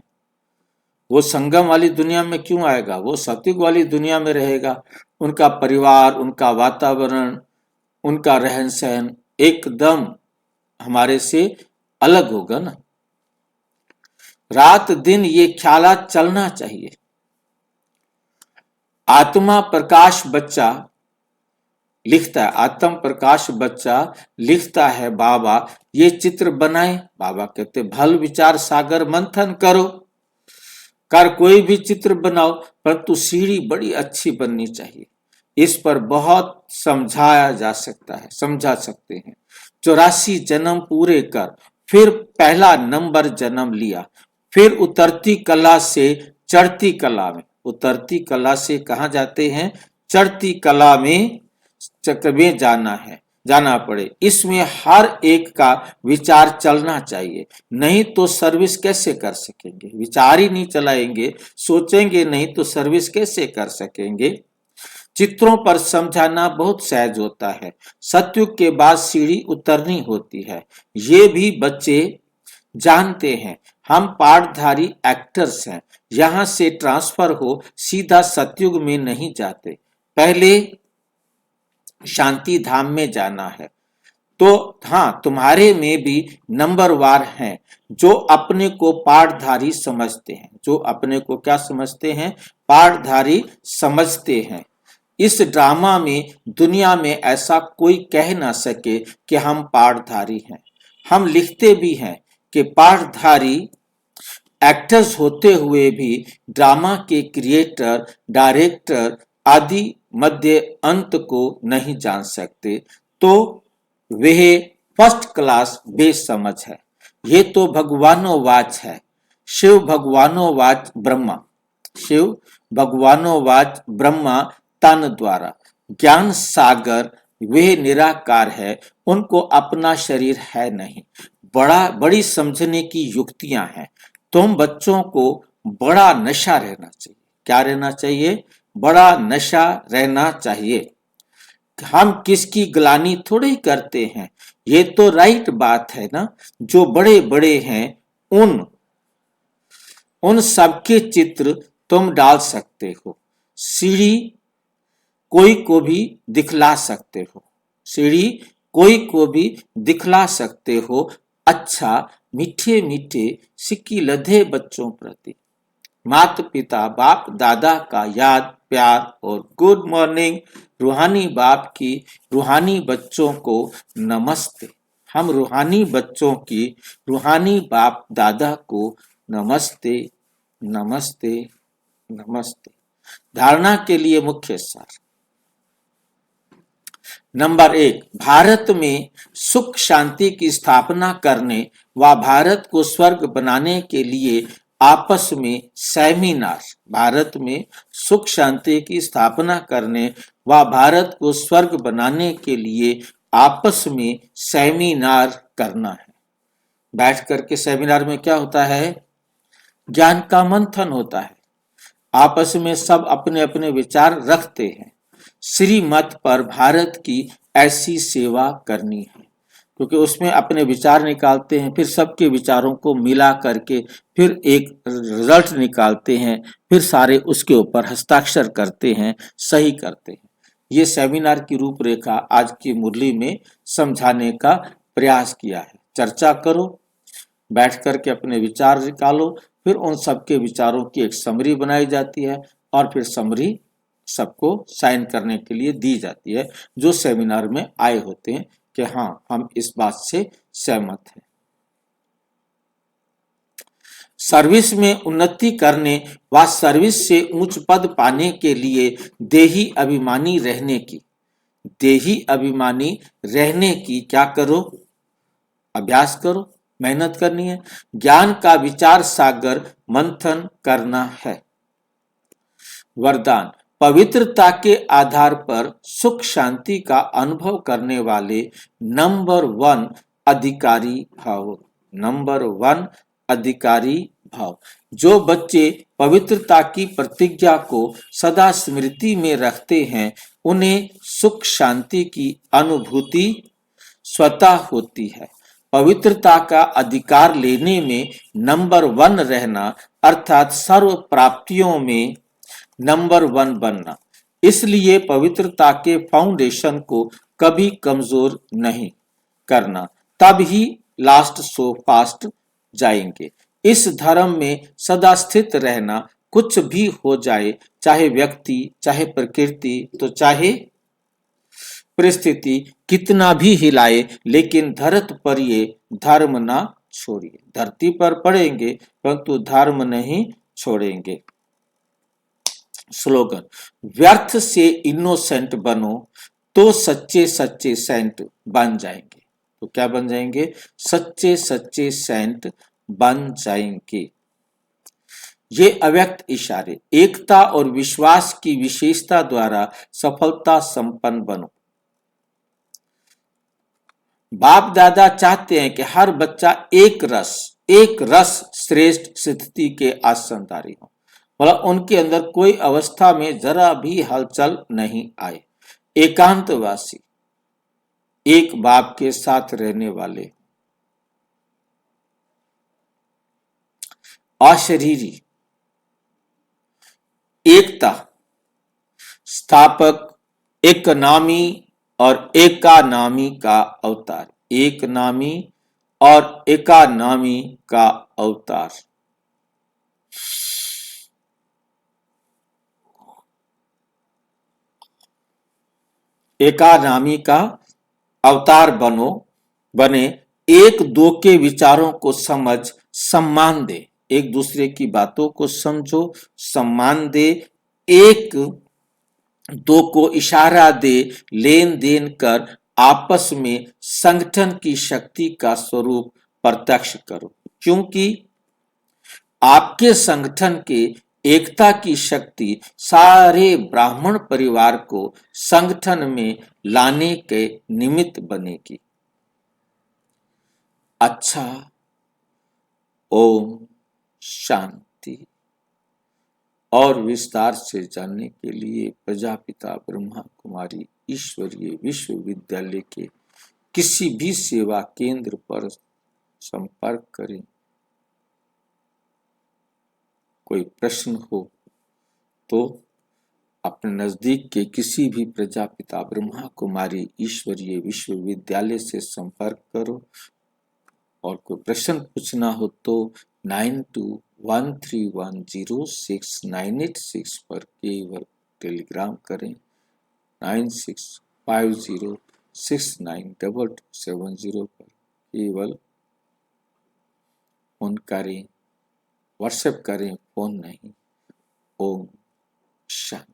वो संगम वाली दुनिया में क्यों आएगा? वो सत्युग वाली दुनिया में रहेगा। उनका परिवार, उनका वातावरण, उनका रहन सहन एकदम हमारे से अलग होगा ना। रात दिन ये ख्यालात चलना चाहिए। आत्मा प्रकाश बच्चा लिखता है, आत्म प्रकाश बच्चा लिखता है, बाबा ये चित्र बनाए। बाबा कहते भल विचार सागर मंथन करो, कर कोई भी चित्र बनाओ, परंतु सीढ़ी बड़ी अच्छी बननी चाहिए। इस पर बहुत समझाया जा सकता है, समझा सकते हैं। 84 जन्म पूरे कर फिर पहला नंबर जन्म लिया, फिर उतरती कला से चढ़ती कला में। उतरती कला से कहाँ जाते हैं? चढ़ती कला में चक्र में जाना है, जाना पड़े। इसमें हर एक का विचार चलना चाहिए, नहीं तो सर्विस कैसे कर सकेंगे? विचार ही नहीं चलाएंगे, सोचेंगे नहीं तो सर्विस कैसे कर सकेंगे? चित्रों पर समझाना बहुत सहज होता है। सतयुग के बाद सीढ़ी उतरनी होती है, ये भी बच्चे जानते हैं। हम पाठधारी एक्टर्स हैं, यहाँ से ट्रांसफर हो सीधा सतयुग में नहीं जाते, पहले शांति धाम में जाना है। तो हाँ, तुम्हारे में भी नंबरवार हैं जो अपने को पाठधारी समझते हैं, जो अपने को क्या समझते हैं? पाठधारी समझते हैं। इस ड्रामा में दुनिया में ऐसा कोई कह ना सके कि हम पाठधारी हैं। हम लिखते भी हैं कि पाठधारी एक्टर्स होते हुए भी ड्रामा के क्रिएटर, डायरेक्टर आदि मध्य अंत को नहीं जान सकते, तो वह फर्स्ट क्लास बेसमझ है। ये तो भगवानोवाच है। शिव भगवानोवाच ब्रह्मा, शिव भगवानोवाच ब्रह्मा तन द्वारा। ज्ञान सागर वे निराकार है, उनको अपना शरीर है नहीं। बड़ी समझने की युक्तियां हैं। तुम बच्चों को बड़ा नशा रहना चाहिए। क्या रहना चाहिए? बड़ा नशा रहना चाहिए। हम किसकी ग्लानि थोड़ी ही करते हैं, ये तो राइट बात है ना। जो बड़े बड़े हैं उन सबके चित्र तुम डाल सकते हो। सीढ़ी कोई को भी दिखला सकते हो, सीढ़ी कोई को भी दिखला सकते हो। अच्छा मीठे मीठे सिक्की लधे बच्चों प्रति माता पिता बाप दादा का याद प्यार और गुड मॉर्निंग। रूहानी बाप की रूहानी बच्चों को नमस्ते। हम रूहानी बच्चों की रूहानी बाप दादा को नमस्ते नमस्ते नमस्ते। धारणा के लिए मुख्य सार। नंबर 1, भारत में सुख शांति की स्थापना करने व भारत को स्वर्ग बनाने के लिए आपस में सेमिनार। भारत में सुख शांति की स्थापना करने व भारत को स्वर्ग बनाने के लिए आपस में सेमिनार करना है। बैठ करके सेमिनार में क्या होता है? ज्ञान का मंथन होता है। आपस में सब अपने अपने विचार रखते हैं। श्रीमत पर भारत की ऐसी सेवा करनी है, क्योंकि उसमें अपने विचार निकालते हैं, फिर सबके विचारों को मिला करके फिर एक रिजल्ट निकालते हैं, फिर सारे उसके ऊपर हस्ताक्षर करते हैं, सही करते हैं। ये सेमिनार की रूपरेखा आज की मुरली में समझाने का प्रयास किया है। चर्चा करो, बैठ करके अपने विचार निकालो, फिर उन सबके विचारों की एक समरी बनाई जाती है और फिर समरी सबको साइन करने के लिए दी जाती है जो सेमिनार में आए होते हैं कि हाँ हम इस बात से सहमत हैं। सर्विस में उन्नति करने व सर्विस से उच्च पद पाने के लिए देही अभिमानी रहने की क्या करो? अभ्यास करो, मेहनत करनी है। ज्ञान का विचार सागर मंथन करना है। वरदान, पवित्रता के आधार पर सुख शांति का अनुभव करने वाले नंबर 1 अधिकारी भाव। नंबर 1 अधिकारी भाव। जो बच्चे पवित्रता की प्रतिज्ञा को सदा स्मृति में रखते हैं उन्हें सुख शांति की अनुभूति स्वतः होती है। पवित्रता का अधिकार लेने में नंबर 1 रहना अर्थात सर्व प्राप्तियों में नंबर 1 बनना। इसलिए पवित्रता के फाउंडेशन को कभी कमजोर नहीं करना, तब ही लास्ट सो फास्ट जाएंगे। इस धर्म में सदा स्थित रहना, कुछ भी हो जाए, चाहे व्यक्ति, चाहे प्रकृति, तो चाहे परिस्थिति कितना भी हिलाए, लेकिन धरती पर ये धर्म ना छोड़िए। धरती पर पड़ेंगे परंतु धर्म नहीं छोड़ेंगे। स्लोगन, व्यर्थ से इनोसेंट बनो तो सच्चे सच्चे सेंट बन जाएंगे। तो क्या बन जाएंगे? सच्चे सच्चे सेंट बन जाएंगे। ये अव्यक्त इशारे एकता और विश्वास की विशेषता द्वारा सफलता संपन्न बनो। बाप दादा चाहते हैं कि हर बच्चा एक रस श्रेष्ठ स्थिति के आसनदारी हो, मतलब उनके अंदर कोई अवस्था में जरा भी हलचल नहीं आए। एकांतवासी, एक बाप के साथ रहने वाले। अशरीरी, एकता, स्थापक, एक नामी और एकानामी का अवतार। एक नामी और एकानामी का अवतार। एकानामी का अवतार बने। एक दो के विचारों को समझ सम्मान दे, एक दूसरे की बातों को समझो, सम्मान दे, एक दो को इशारा दे, लेन देन कर आपस में संगठन की शक्ति का स्वरूप प्रत्यक्ष करो। क्योंकि आपके संगठन के एकता की शक्ति सारे ब्राह्मण परिवार को संगठन में लाने के निमित्त बनेगी। अच्छा, ओम शांति। और विस्तार से जानने के लिए प्रजापिता ब्रह्मा कुमारी ईश्वरीय विश्वविद्यालय के किसी भी सेवा केंद्र पर संपर्क करें। कोई प्रश्न हो तो अपने नजदीक के किसी भी प्रजापिता ब्रह्मा कुमारी ईश्वरीय विश्वविद्यालय से संपर्क करो। और कोई प्रश्न पूछना हो तो 9213106986 पर केवल टेलीग्राम करें। 9650692270 पर केवल फोन करें, व्हाट्सएप करें, फोन नहीं। ओम शांति।